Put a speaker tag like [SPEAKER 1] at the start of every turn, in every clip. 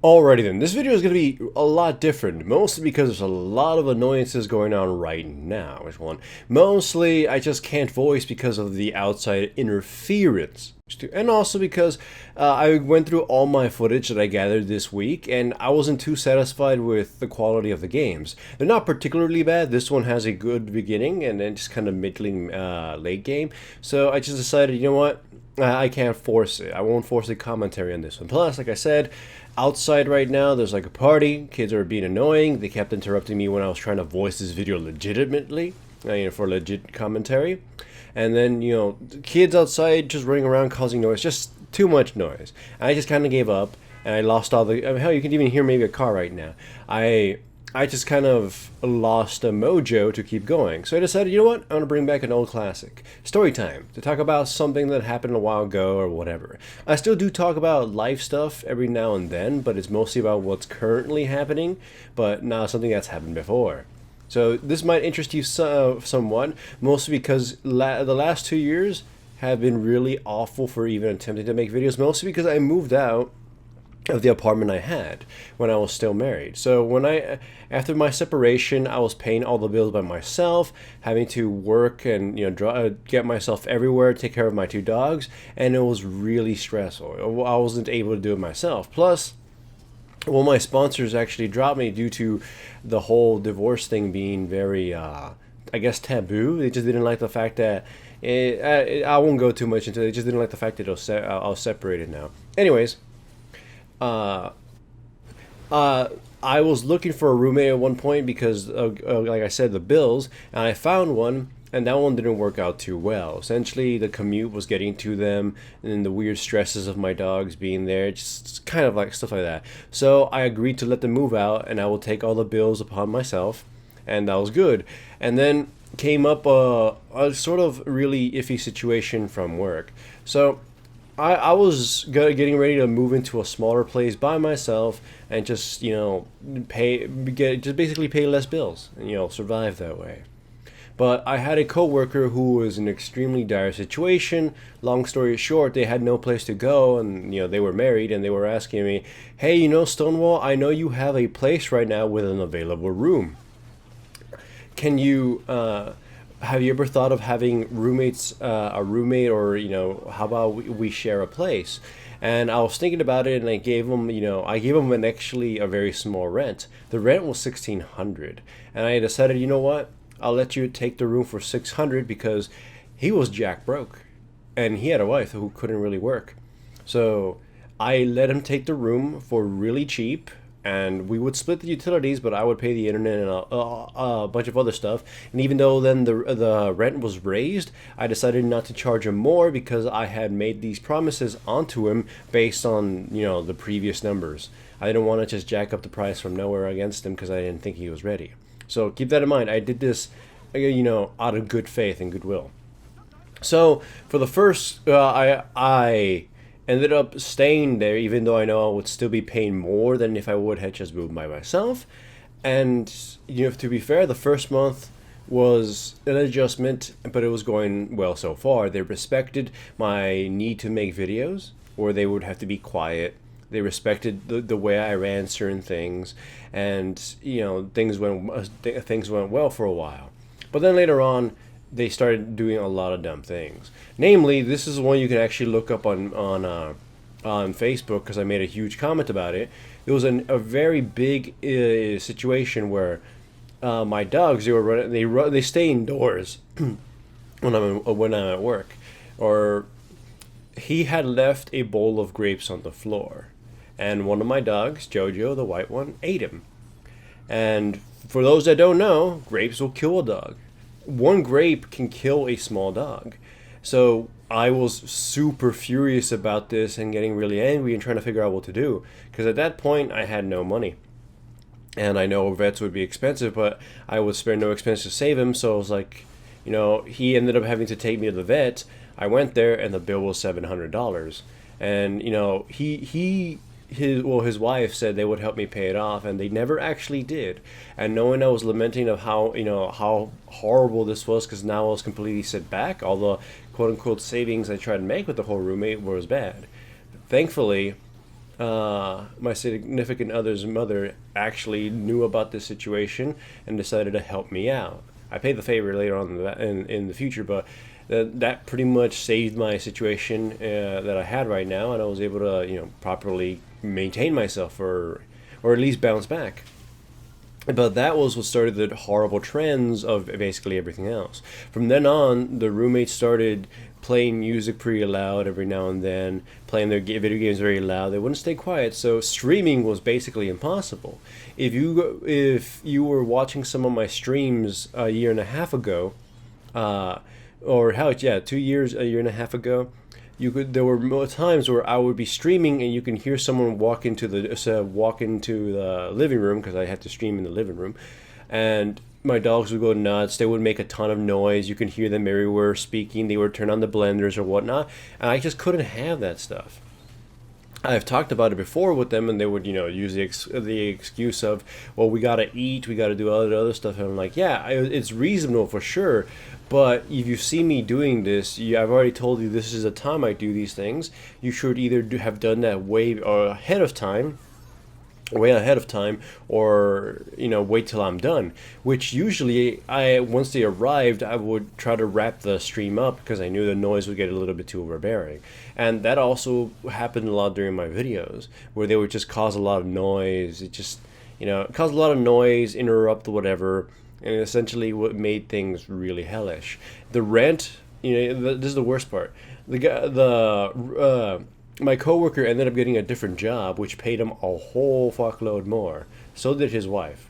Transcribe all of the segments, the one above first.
[SPEAKER 1] Alrighty then, this video is going to be a lot different, mostly because there's a lot of annoyances going on right now. Which one? Mostly, I just can't voice because of the outside interference. And also because I went through all my footage that I gathered this week, and I wasn't too satisfied with the quality of the games. They're not particularly bad. This one has a good beginning, and then just kind of middling late game. So I just decided, you know what? I can't force it. I won't force the commentary on this one. Plus, like I said, outside right now, there's like a party. Kids are being annoying. They kept interrupting me when I was trying to voice this video legitimately, for legit commentary. And then, kids outside just running around causing noise. Just too much noise. And I just kind of gave up. And I lost all the... I mean, hell, you can even hear maybe a car right now. I just kind of lost a mojo to keep going. So I decided, you know what? I'm going to bring back an old classic, Storytime, to talk about something that happened a while ago or whatever. I still do talk about life stuff every now and then, but it's mostly about what's currently happening, but not something that's happened before. So this might interest you somewhat, mostly because the last 2 years have been really awful for even attempting to make videos, mostly because I moved out of the apartment I had when I was still married. So after my separation, I was paying all the bills by myself, having to work and get myself everywhere, take care of my two dogs, and it was really stressful. I wasn't able to do it myself. Plus, well, my sponsors actually dropped me due to the whole divorce thing being very, I guess, taboo. They just didn't like the fact that I won't go too much into it. They just didn't like the fact that I was separated now. Anyways. Uh, I was looking for a roommate at one point because, like I said, the bills, and I found one, and that one didn't work out too well. Essentially, the commute was getting to them, and the weird stresses of my dogs being there, just kind of like stuff like that. So I agreed to let them move out, and I will take all the bills upon myself, and that was good. And then came up a sort of really iffy situation from work. So I was getting ready to move into a smaller place by myself and just just basically pay less bills and survive that way. But I had a coworker who was in an extremely dire situation. Long story short, they had no place to go, and they were married, and they were asking me, "Hey, Stonewall, I know you have a place right now with an available room. Can you have you ever thought of having roommates, a roommate, or how about we share a place?" And I was thinking about it, and I gave them an actually a very small rent. The rent was 1,600, and I decided, you know what, I'll let you take the room for 600 because he was jack broke, and he had a wife who couldn't really work. So I let him take the room for really cheap, and we would split the utilities, but I would pay the internet and a bunch of other stuff. And even though then the rent was raised, I decided not to charge him more because I had made these promises onto him based on the previous numbers. I didn't want to just jack up the price from nowhere against him because I didn't think he was ready. So keep that in mind. I did this, out of good faith and goodwill. So for the first, I ended up staying there, even though I know I would still be paying more than if I would have just moved by myself. And to be fair, the first month was an adjustment, but it was going well so far. They respected my need to make videos, or they would have to be quiet. They respected the way I ran certain things, and things went well for a while. But then later on, they started doing a lot of dumb things. Namely, this is one you can actually look up on Facebook because I made a huge comment about it. There was a very big situation where my dogs, they stay indoors when I'm at work, or he had left a bowl of grapes on the floor, and one of my dogs, Jojo, the white one, ate him. And for those that don't know, grapes will kill a dog. One grape can kill a small dog. So I was super furious about this and getting really angry and trying to figure out what to do. Because at that point, I had no money. And I know vets would be expensive, but I would spare no expense to save him. So I was like, he ended up having to take me to the vet. I went there, and the bill was $700. And his wife said they would help me pay it off, and they never actually did. And knowing I was lamenting of how horrible this was, because now I was completely set back. All the quote unquote savings I tried to make with the whole roommate was bad. Thankfully, my significant other's mother actually knew about this situation and decided to help me out. I paid the favor later on in the future, but that pretty much saved my situation that I had right now, and I was able to properly maintain myself or at least bounce back. But that was what started the horrible trends of basically everything else. From then on, the roommates started playing music pretty loud every now and then, playing their video games very loud. They wouldn't stay quiet, so streaming was basically impossible. If you were watching some of my streams a year and a half ago, uh, or how yeah, 2 years, a year and a half ago, there were times where I would be streaming and you can hear someone walk into the living room because I had to stream in the living room, and my dogs would go nuts. They would make a ton of noise. You can hear them everywhere speaking. They would turn on the blenders or whatnot, and I just couldn't have that stuff. I've talked about it before with them, and they would, use the excuse of, well, we gotta eat, we gotta do all the other stuff. And I'm like, yeah, it's reasonable for sure, but if you see me doing this, I've already told you this is the time I do these things. You should either have done that way ahead of time, or wait till I'm done. Which usually, once they arrived, I would try to wrap the stream up because I knew the noise would get a little bit too overbearing. And that also happened a lot during my videos, where they would just cause a lot of noise. It just cause a lot of noise, interrupt whatever, and essentially what made things really hellish. The rent, this is the worst part. My coworker ended up getting a different job, which paid him a whole fuckload more. So did his wife.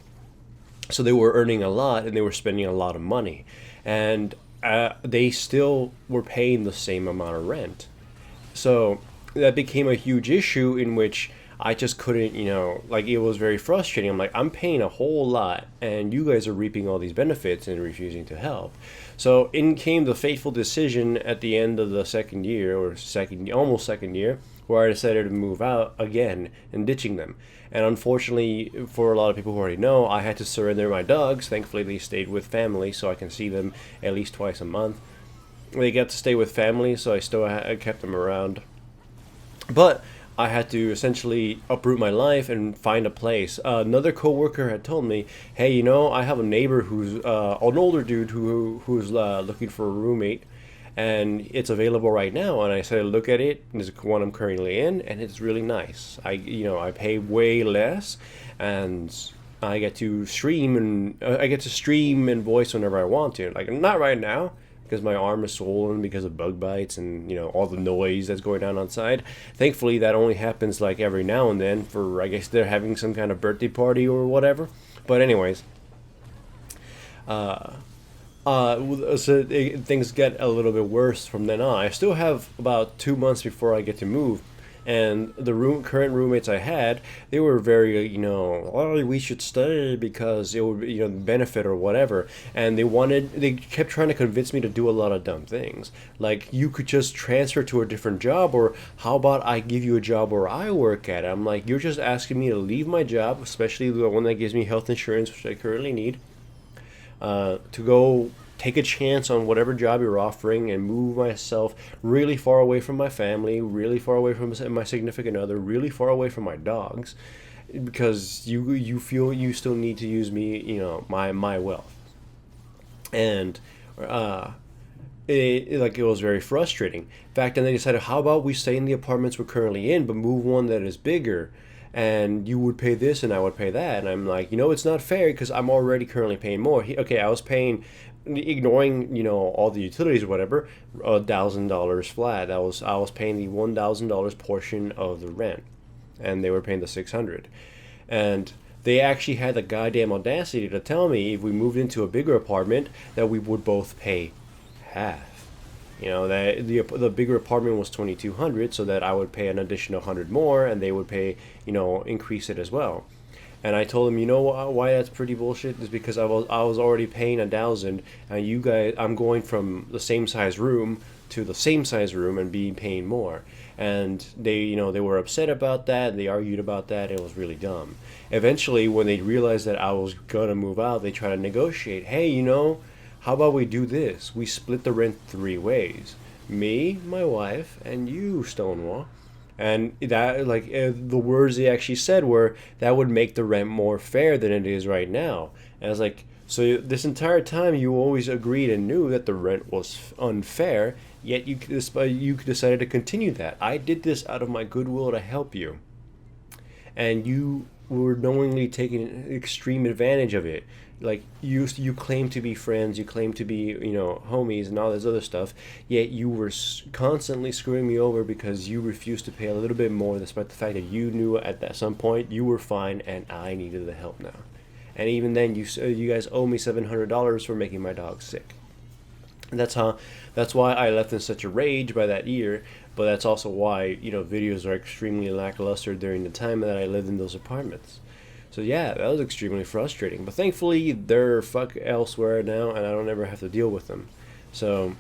[SPEAKER 1] So they were earning a lot, and they were spending a lot of money, and they still were paying the same amount of rent. So that became a huge issue in which I just couldn't, it was very frustrating. I'm like, I'm paying a whole lot, and you guys are reaping all these benefits and refusing to help. So in came the fateful decision at the end of the second year, or almost second year, where I decided to move out again and ditching them. And unfortunately, for a lot of people who already know, I had to surrender my dogs. Thankfully, they stayed with family, so I can see them at least twice a month. They got to stay with family, so I kept them around. But I had to essentially uproot my life and find a place. Another coworker had told me, "Hey, I have a neighbor who's an older dude who's looking for a roommate, and it's available right now." And I said, "Look at it. This is the one I'm currently in, and it's really nice. I pay way less, and I get to stream and voice whenever I want to. Like, not right now, because my arm is swollen because of bug bites and all the noise that's going on outside. Thankfully, that only happens like every now and then, for I guess they're having some kind of birthday party or whatever. But anyways, things get a little bit worse from then on. I still have about 2 months before I get to move. And the current roommates I had, they were very, oh, we should stay because it would, benefit or whatever. And they kept trying to convince me to do a lot of dumb things. Like, you could just transfer to a different job, or how about I give you a job where I work at? I'm like, you're just asking me to leave my job, especially the one that gives me health insurance, which I currently need, to go take a chance on whatever job you're offering and move myself really far away from my family, really far away from my significant other, really far away from my dogs, because you feel you still need to use me, my wealth. And it was very frustrating. In fact, then they decided, how about we stay in the apartments we're currently in, but move one that is bigger, and you would pay this and I would pay that. And I'm like, it's not fair because I'm already currently paying more. Okay, I was paying, ignoring all the utilities or whatever, $1,000 flat. I was paying the $1,000 portion of the rent, and they were paying the 600. And they actually had the goddamn audacity to tell me if we moved into a bigger apartment that we would both pay half. That the bigger apartment was 2,200, so that I would pay an additional 100 more, and they would pay, increase it as well. And I told them, why that's pretty bullshit is because I was already paying 1,000, and you guys, I'm going from the same size room to the same size room and paying more. And they were upset about that. They argued about that. It was really dumb. Eventually, when they realized that I was gonna move out, they tried to negotiate. Hey, how about we do this? We split the rent 3 ways. Me, my wife, and you, Stonewall. And that, like, the words they actually said were that would make the rent more fair than it is right now. And I was like, so this entire time you always agreed and knew that the rent was unfair, yet you decided to continue that. I did this out of my goodwill to help you, and you were knowingly taking extreme advantage of it. Like, you claim to be friends, you claim to be, homies and all this other stuff, yet you were constantly screwing me over because you refused to pay a little bit more, despite the fact that you knew at that some point you were fine and I needed the help now. And even then, you guys owe me $700 for making my dog sick. And that's why I left in such a rage by that year. But that's also why, videos are extremely lackluster during the time that I lived in those apartments. So yeah, that was extremely frustrating. But thankfully, they're fuck elsewhere now, and I don't ever have to deal with them. So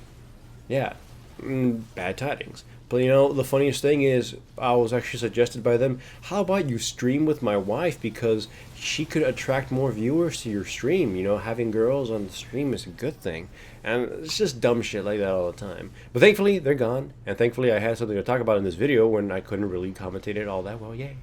[SPEAKER 1] yeah, bad tidings. But the funniest thing is, I was actually suggested by them, how about you stream with my wife, because she could attract more viewers to your stream. Having girls on the stream is a good thing. And it's just dumb shit like that all the time. But thankfully, they're gone. And thankfully, I had something to talk about in this video when I couldn't really commentate it all that well. Yay.